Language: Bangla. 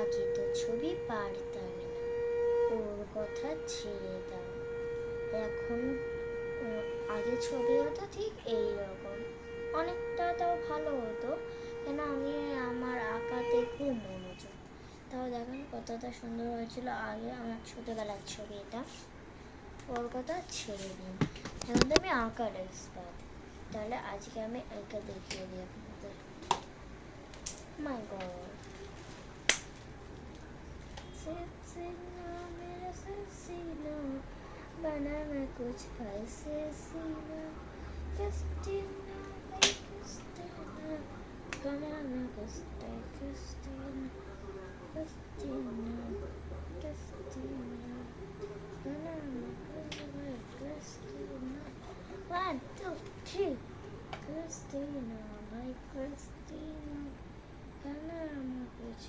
আগে তো ছবি পারতামই না, ওর কথা ছেড়ে দাও। এখন আগে ছবি হতো ঠিক এই রকম, অনেকটা তাও ভালো হতো, কেন আমি আমার আঁকাতে খুব মনোযোগ। তাও দেখেন কতটা সুন্দর হয়েছিল আগে আমার ছোটোবেলার ছবি এটা। ওর কথা ছেড়ে দিন, এখন তো আমি আঁকার এক্সপার্ট। তাহলে আজকে আমি এঁকে দেখিয়ে দিই আপনাদের। মাই গড, मेरा सीना बनाना कुछ ऐसे सीना Christina, like Christina, बनाना कुछ Christina, Christina, Christina, बनाना कुछ Christina. 1, 2, 3. Christina, like Christina, बनाना कुछ